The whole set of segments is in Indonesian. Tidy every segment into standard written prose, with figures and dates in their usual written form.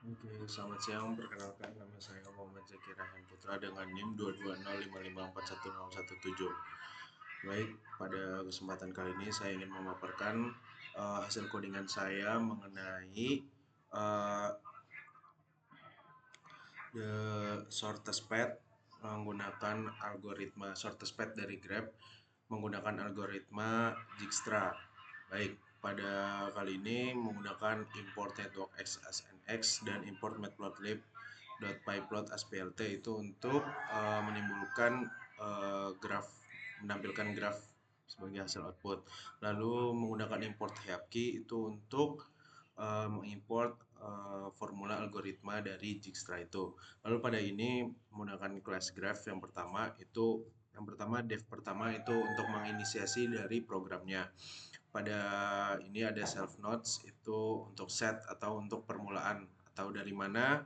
Oke, selamat siang. Perkenalkan nama saya Muhammad Zaki Rahan Putra dengan NIM 220554117. Baik, pada kesempatan kali ini saya ingin memaparkan hasil codingan saya mengenai uh, the shortest path menggunakan algoritma shortest path dari Grab menggunakan algoritma Dijkstra. Baik, pada kali ini menggunakan import network XSNX dan import matplotlib.pyplot asplt itu untuk menimbulkan graf, menampilkan graf sebagai hasil output. Lalu menggunakan import hierarchy itu untuk mengimport formula algoritma dari Dijkstra itu. Lalu pada ini menggunakan kelas graph yang pertama dev pertama itu untuk menginisiasi dari programnya. Pada ini ada self nodes itu untuk set atau untuk permulaan atau dari mana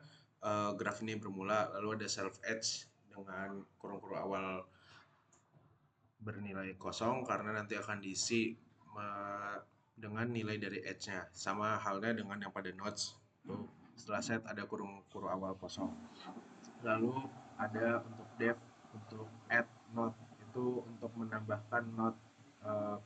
graph ini bermula. Lalu ada self edge dengan kurung-kurung awal bernilai kosong karena nanti akan diisi dengan nilai dari edge-nya. Sama halnya dengan yang pada nodes. Tuh, setelah set ada kurung-kurung awal kosong. Lalu ada untuk def, untuk add node itu untuk menambahkan node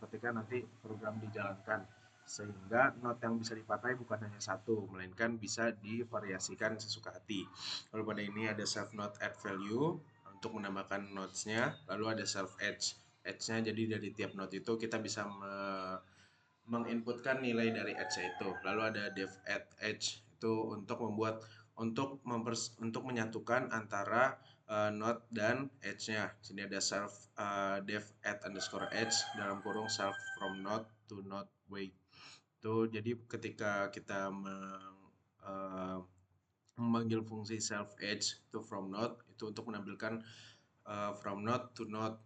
ketika nanti program dijalankan. Sehingga node yang bisa dipakai bukan hanya satu, melainkan bisa divariasikan sesuka hati. Lalu pada ini ada self node add value untuk menambahkan nodes-nya, lalu ada self edge. Edge-nya jadi dari tiap node itu kita bisa menginputkan nilai dari edge itu. Lalu ada def add edge itu untuk membuat untuk menyatukan antara node dan edge-nya. Sini ada self def add underscore edge dalam kurung self from node to node wait. Itu jadi ketika kita memanggil fungsi self edge itu from node itu untuk menampilkan from node to node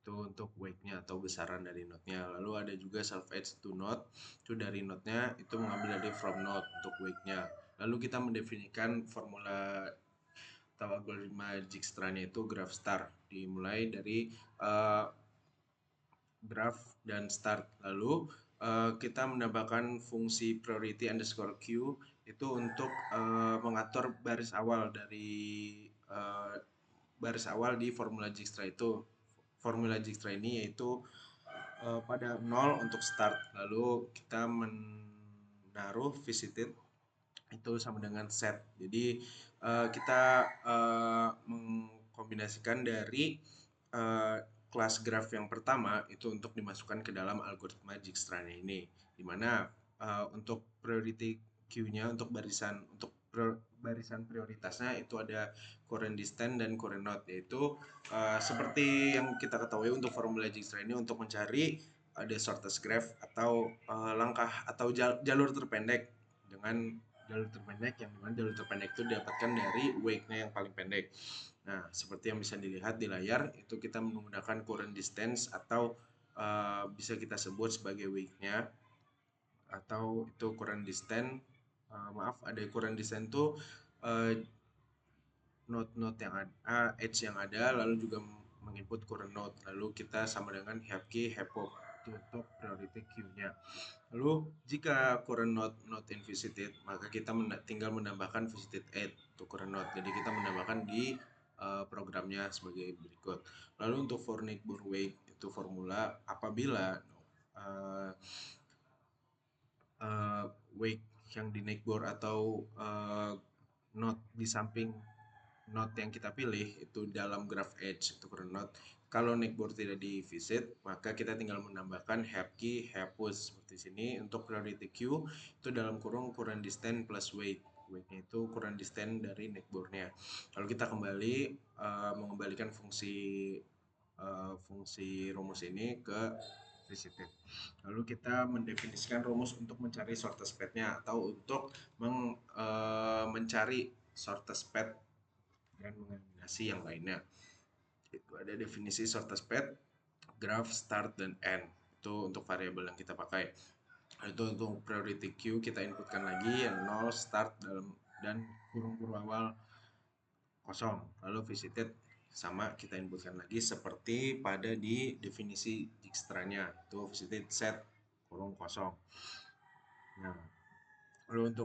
itu untuk weight-nya atau besaran dari node-nya. Lalu ada juga self edge to node itu dari node-nya itu mengambil dari from node untuk weight-nya. Lalu kita mendefinisikan formula atau algoritma Dijkstra-nya itu graph start dimulai dari uh, graph dan start. Lalu kita menambahkan fungsi priority underscore q itu untuk mengatur baris awal dari baris awal di formula Dijkstra itu. Formula Dijkstra ini yaitu pada 0 untuk start. Lalu kita menaruh visited itu sama dengan set. Jadi kita mengkombinasikan dari kelas graph yang pertama itu untuk dimasukkan ke dalam algoritma Dijkstra-nya ini. Dimana untuk priority queue-nya untuk barisan prioritasnya itu ada current distance dan current node, yaitu seperti yang kita ketahui untuk formula Dijkstra ini untuk mencari ada shortest graph atau langkah atau jalur terpendek dengan jalur terpendek yang dimana jalur terpendek itu didapatkan dari wake-nya yang paling pendek. Nah, seperti yang bisa dilihat di layar itu kita menggunakan current distance atau bisa kita sebut sebagai wake-nya atau itu current distance. Maaf, ada current distance itu uh, node-node yang ada, edge yang ada, lalu juga menginput current node. Lalu kita sama dengan have key, have pop itu untuk priority queue-nya. Lalu jika current node not in visited, maka kita tinggal menambahkan visited add untuk current node. Jadi kita menambahkan di programnya sebagai berikut. Lalu untuk for neighbor wake itu formula apabila uh, wake yang di neighbor atau node di samping node yang kita pilih itu dalam graph edge itu current node. Kalau neighbor tidak di visit, maka kita tinggal menambahkan have key, have push seperti sini. Untuk priority queue itu dalam kurung current distance plus weight. Weight-nya itu current distance dari neighbor-nya. Lalu kita kembali mengembalikan fungsi rumus ini ke visited. Lalu kita mendefinisikan rumus untuk mencari shortest path-nya atau untuk mencari shortest path dan mengeliminasi yang lainnya. Itu ada definisi shortest path, graph, start, dan end. Itu untuk variabel yang kita pakai. Itu untuk priority queue kita inputkan lagi yang 0 start dan kurung-kurung awal kosong. Lalu visited sama kita inputkan lagi seperti pada di definisi Dijkstra-nya. Itu visited set kurung kosong. Nah, Lalu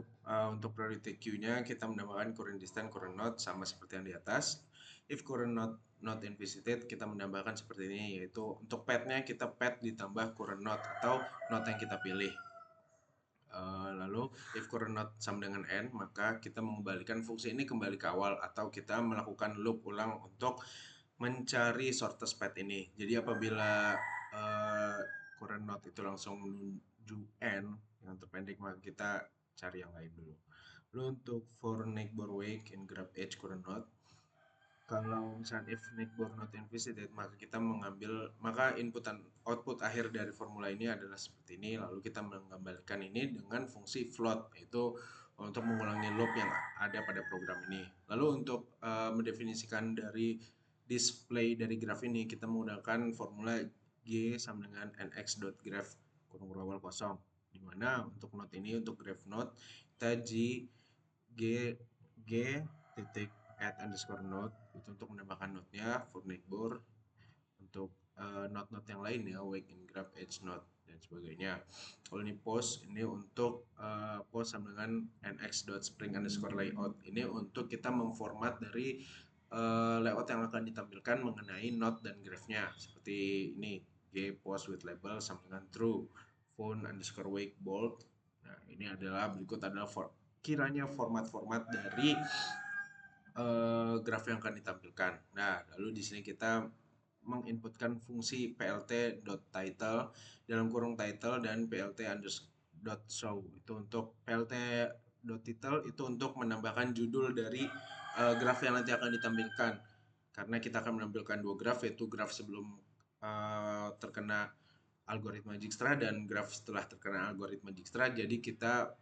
untuk priority queue-nya kita menambahkan current distance, current node sama seperti yang di atas. If current node not invisited, kita menambahkan seperti ini, yaitu untuk path-nya kita path ditambah current node atau node yang kita pilih. Lalu if current node sama dengan n, maka kita mengembalikan fungsi ini kembali ke awal atau kita melakukan loop ulang untuk mencari shortest path ini. Jadi apabila current node itu langsung menuju n yang terpendek, maka kita cari yang lain dulu. Lalu untuk for neighbor wake in grab edge current node, kalau misalnya if neighbor not invisited, maka inputan output akhir dari formula ini adalah seperti ini. Lalu kita mengembalikan ini dengan fungsi float, yaitu untuk mengulangi loop yang ada pada program ini. Lalu untuk mendefinisikan dari display dari graf ini, kita menggunakan formula g sama dengan nx.graph kurung awal kosong, di mana untuk node ini, untuk graph node, kita g titik add underscore node itu untuk menambahkan node-nya for neighbor, untuk node-node yang lainnya wake in grab edge node dan sebagainya. Kalau ini post, ini untuk post sama dengan nx.spring underscore layout, ini untuk kita memformat dari layout yang akan ditampilkan mengenai node dan graph-nya, seperti ini g post with label sama dengan true phone underscore wake bold. Nah, ini adalah berikut adalah kiranya format-format dari graf yang akan ditampilkan. Nah, lalu di sini kita menginputkan fungsi plt.title dalam kurung title dan plt_show. Itu untuk plt.title itu untuk menambahkan judul dari graf yang nanti akan ditampilkan. Karena kita akan menampilkan dua graf, yaitu graf sebelum terkena algoritma Dijkstra dan graf setelah terkena algoritma Dijkstra. Jadi kita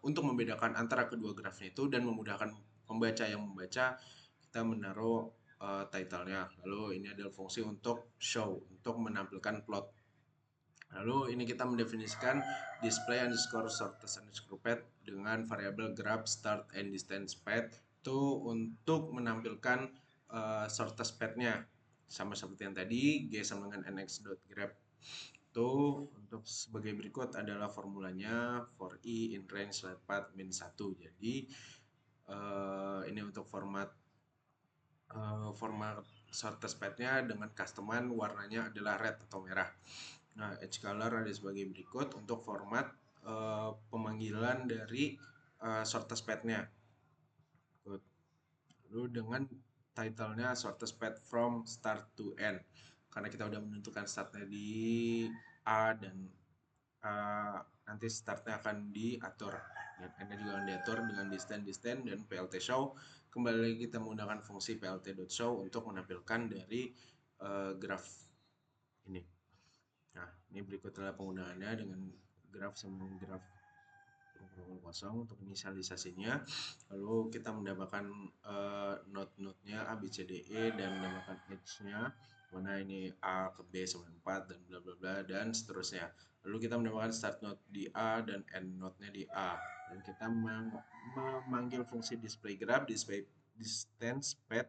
untuk membedakan antara kedua grafnya itu dan memudahkan pembaca yang membaca, kita menaruh title-nya. Lalu ini adalah fungsi untuk show, untuk menampilkan plot. Lalu ini kita mendefinisikan display underscore shortest underscore path dengan variabel graph start and distance path itu untuk menampilkan shortest path-nya, sama seperti yang tadi g sama dengan nx.grab. Itu untuk sebagai berikut adalah formulanya for i in range path min 1. Jadi ini untuk format shortest path-nya dengan customan warnanya adalah red atau merah. Nah, edge color ada sebagai berikut untuk format pemanggilan dari shortest path-nya. Lalu dengan title-nya shortest path from start to end. Karena kita udah menentukan startnya di A dan nanti startnya akan diatur dan endnya juga akan diatur dengan distance dan plt show. Kembali lagi kita menggunakan fungsi plt.show untuk menampilkan dari graf ini. Nah, ini berikut adalah penggunaannya dengan graf sama graf kosong untuk inisialisasinya. Lalu kita mendapatkan node-node-nya A, B, C, D, E dan mendapatkan edge-nya, mana ini A ke B sama 4 dan bla bla bla dan seterusnya. Lalu kita mendapatkan start node di A dan end node-nya di A. Dan kita memanggil fungsi display graph, display distance path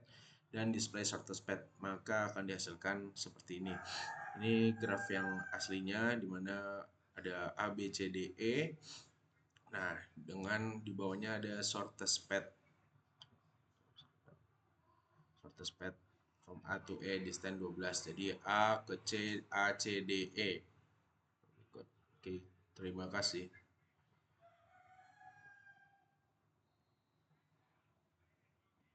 dan display shortest path, maka akan dihasilkan seperti ini. Ini graf yang aslinya di mana ada A, B, C, D, E. Nah, dengan di bawahnya ada shortest path from A to E distance 12. Jadi A ke C, A, C, D, E. Oke, terima kasih.